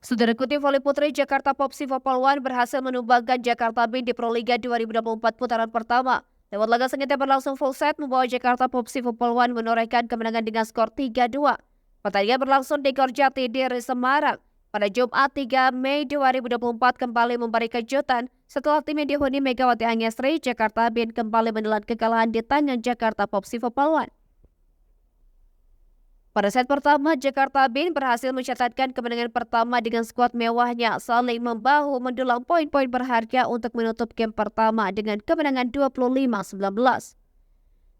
Saudaraku, tim voli putri Jakarta Popsi Vopal One berhasil menumbangkan Jakarta Beat di Proliga 2024 putaran pertama. Lewat laga sengit yang berlangsung full set, membawa Jakarta Popsi Vopal One menorehkan kemenangan dengan skor 3-2. Pertandingan berlangsung di Gor Jati Diri, Semarang. Pada Jumat 3 Mei 2024 kembali memberi kejutan setelah tim yang dihuni Megawati Angesri, Jakarta Beat kembali menelan kekalahan di tangan Jakarta Popsi Vopal One. Pada set pertama, Jakarta Beat berhasil mencatatkan kemenangan pertama dengan skuad mewahnya, saling membahu mendulang poin-poin berharga untuk menutup game pertama dengan kemenangan 25-19.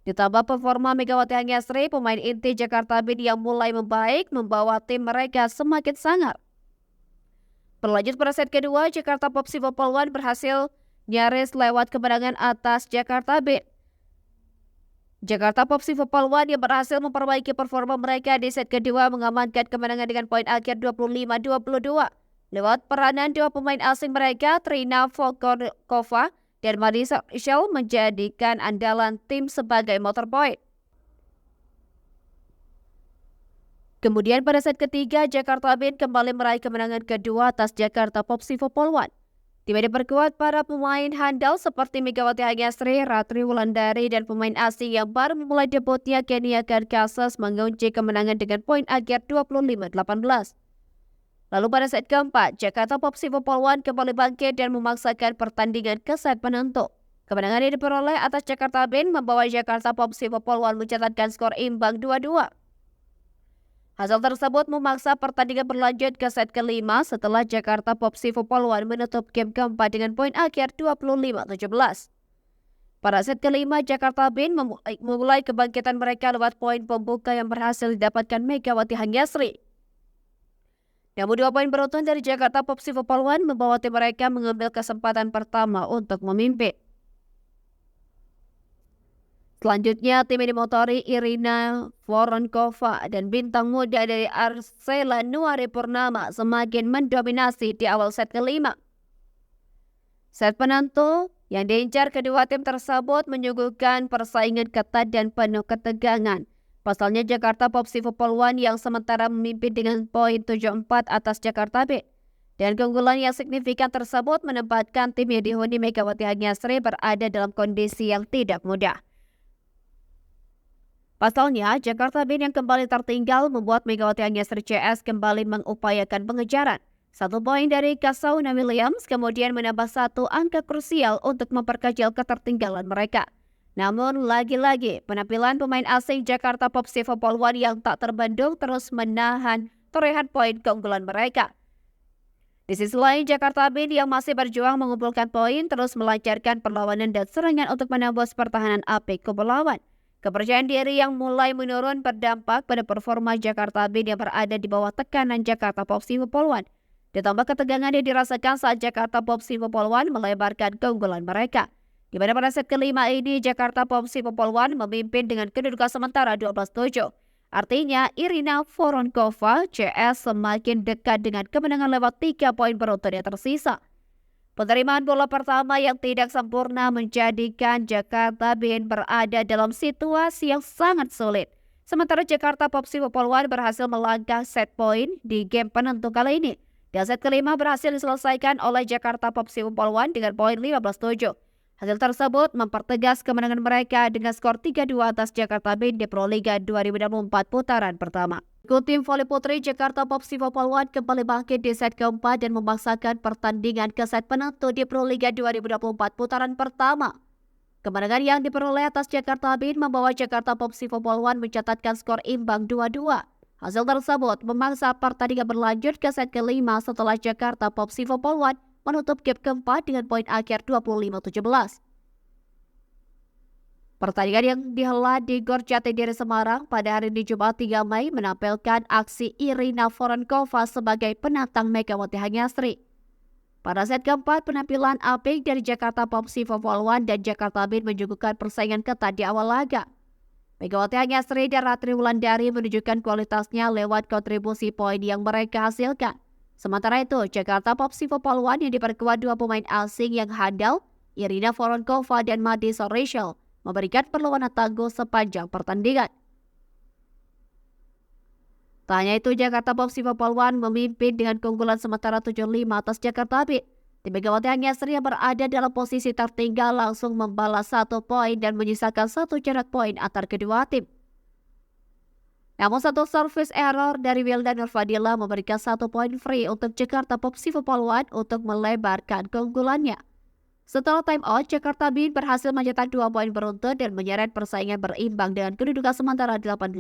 Ditambah performa Megawati Angesri, pemain inti Jakarta Beat yang mulai membaik membawa tim mereka semakin sangar. Berlanjut pada set kedua, Jakarta Popsi Vopal One berhasil nyaris lewat kemenangan atas Jakarta Beat. Jakarta Popsi Vopal One yang berhasil memperbaiki performa mereka di set kedua mengamankan kemenangan dengan poin akhir 25-22. Lewat peranan dua pemain asing mereka, Trina Volkova dan Marisa Shell menjadikan andalan tim sebagai motor point. Kemudian pada set ketiga, Jakarta Beat kembali meraih kemenangan kedua atas Jakarta Popsi Vopal One. Tim ini diperkuat para pemain handal seperti Megawati Angesri, Ratri Wulandari, dan pemain asing yang baru memulai debutnya Kenia Karkasas mengunci kemenangan dengan poin akhir 25-18. Lalu pada set keempat, Jakarta Popsi Vopal One kembali bangkit dan memaksakan pertandingan ke set penentu. Kemenangan yang diperoleh atas Jakarta Beat membawa Jakarta Popsi Vopal One mencatatkan skor imbang 2-2. Hasil tersebut memaksa pertandingan berlanjut ke set kelima setelah Jakarta Popsi Vopal One menutup game keempat dengan poin akhir 25-17. Pada set kelima, Jakarta Beat memulai kebangkitan mereka lewat poin pembuka yang berhasil didapatkan Megawati Angesri. Namun 2 poin beruntun dari Jakarta Popsi Vopal One membawa tim mereka mengambil kesempatan pertama untuk memimpin. Selanjutnya, tim ini dimotori Irina Voronkova dan bintang muda dari Arsela Nuari Purnama semakin mendominasi di awal set kelima. Set penentu yang diincar kedua tim tersebut menyuguhkan persaingan ketat dan penuh ketegangan. Pasalnya Jakarta Popsi Vopal One yang sementara memimpin dengan poin 7-4 atas Jakarta Beat. Dan keunggulan yang signifikan tersebut menempatkan tim yang dihuni Megawati Angesri berada dalam kondisi yang tidak mudah. Pasalnya, Jakarta Beat yang kembali tertinggal membuat Megawati Angesri CS kembali mengupayakan pengejaran. 1 poin dari Kasauna Williams kemudian menambah 1 angka krusial untuk memperkecil ketertinggalan mereka. Namun, lagi-lagi penampilan pemain asing Jakarta Popsi Vopal One yang tak terbendung terus menahan torehan poin keunggulan mereka. Di sisi lain, Jakarta Beat yang masih berjuang mengumpulkan poin terus melancarkan perlawanan dan serangan untuk menembus pertahanan apik kubu lawan. Kepercayaan diri yang mulai menurun berdampak pada performa Jakarta Beat yang berada di bawah tekanan Jakarta Popsi Vopal One. Ditambah ketegangan yang dirasakan saat Jakarta Popsi Vopal One melebarkan keunggulan mereka. Di mana pada set kelima ini Jakarta Popsi Vopal One memimpin dengan kedudukan sementara 12-7. Artinya Irina Voronkova CS semakin dekat dengan kemenangan lewat 3 poin beruntun yang tersisa. Penerimaan bola pertama yang tidak sempurna menjadikan Jakarta Beat berada dalam situasi yang sangat sulit. Sementara Jakarta Popsi Vopal One berhasil melangkah set point di game penentu kali ini. Dan set kelima berhasil diselesaikan oleh Jakarta Popsi Vopal One dengan poin 15-7. Hasil tersebut mempertegas kemenangan mereka dengan skor 3-2 atas Jakarta Beat di Proliga 2024 putaran pertama. Tim voli putri Jakarta Popsi Vopal One kembali bangkit di set keempat dan memaksakan pertandingan ke set penentu di Proliga 2024 putaran pertama. Kemenangan yang diperoleh atas Jakarta Beat membawa Jakarta Popsi Vopal One mencatatkan skor imbang 2-2. Hasil tersebut memaksa pertandingan berlanjut ke set kelima setelah Jakarta Popsi Vopal One menutup game keempat dengan poin akhir 25-17. Pertandingan yang dihelat di Gor Jati Diri Semarang pada hari ini Jumat 3 Mei menampilkan aksi Irina Voronkova sebagai penantang Megawati Angesri. Pada set keempat, penampilan apik dari Jakarta Popsi Vopal One dan Jakarta Beat menyuguhkan persaingan ketat di awal laga. Megawati Angesri dan Ratri Wulandari menunjukkan kualitasnya lewat kontribusi poin yang mereka hasilkan. Sementara itu, Jakarta Popsi Vopal One yang diperkuat 2 pemain asing yang handal, Irina Voronkova dan Marisa Rachel, memberikan perlawanan tangguh sepanjang pertandingan. Tak hanya itu, Jakarta Popsi Poluan memimpin dengan keunggulan sementara 75 atas Jakarta Beat. Tim Megawati Angesri yang berada dalam posisi tertinggal langsung membalas 1 poin dan menyisakan 1 jarak poin antar kedua tim. Namun satu service error dari Wildan Nurfadila memberikan 1 poin free untuk Jakarta Popsi Poluan untuk melebarkan keunggulannya. Setelah time out, Jakarta Beat berhasil mencetak 2 poin beruntun dan menyeret persaingan berimbang dengan kedudukan sementara 88.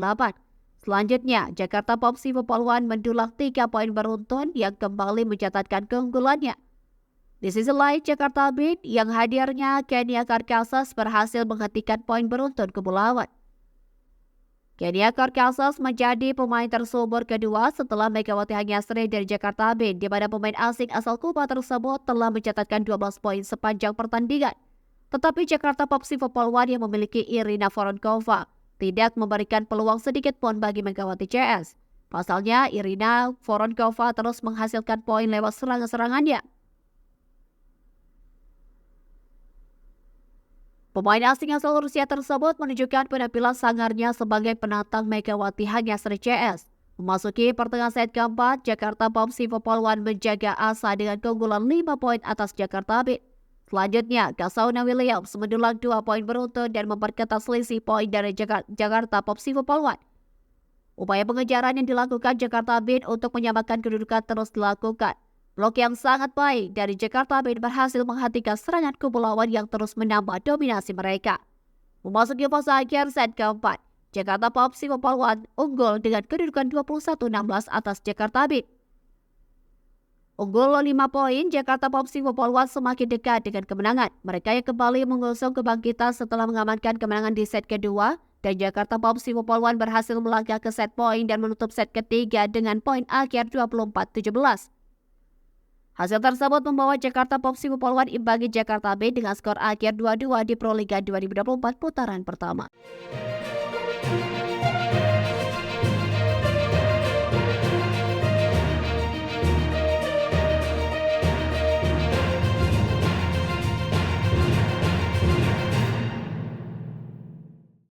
Selanjutnya, Jakarta Popsi Poluan mendulang 3 poin beruntun yang kembali mencatatkan keunggulannya. Di sisi lain, Jakarta Beat yang hadirnya Kenia Karkasas berhasil menghentikan poin beruntun kubu lawan. Kenia Karkasas menjadi pemain tersubur kedua setelah Megawati Angesri dari Jakarta Beat, di mana pemain asing asal Kuba tersebut telah mencatatkan 12 poin sepanjang pertandingan. Tetapi Jakarta Popsi Poluan yang memiliki Irina Voronkova tidak memberikan peluang sedikit pun bagi Megawati CS. Pasalnya, Irina Voronkova terus menghasilkan poin lewat serangan-serangannya. Pemain asing asal Rusia tersebut menunjukkan penampilan sangarnya sebagai penantang Megawati Angesri CS. Memasuki pertengahan set keempat, Jakarta Popsi Poluan menjaga asa dengan keunggulan 5 poin atas Jakarta Beat. Selanjutnya, Kasauna Williams mendulang 2 poin beruntun dan memperketat selisih poin dari Jakarta Popsi Poluan. Upaya pengejaran yang dilakukan Jakarta Beat untuk menyamakan kedudukan terus dilakukan. Blok yang sangat baik dari Jakarta Beat berhasil menghentikan serangan kubu lawan yang terus menambah dominasi mereka. Memasuki fase akhir set keempat, Jakarta Popsi Poluan unggul dengan kedudukan 21-16 atas Jakarta Beat. Unggul 5 poin, Jakarta Popsi Poluan semakin dekat dengan kemenangan. Mereka yang kembali mengusung kebangkitan setelah mengamankan kemenangan di set kedua, dan Jakarta Popsi Poluan berhasil melangkah ke set poin dan menutup set ketiga dengan poin akhir 24-17. Hasil tersebut membawa Jakarta Popsi Poluan imbangi Jakarta Beat dengan skor akhir 2-2 di Proliga 2024 putaran pertama.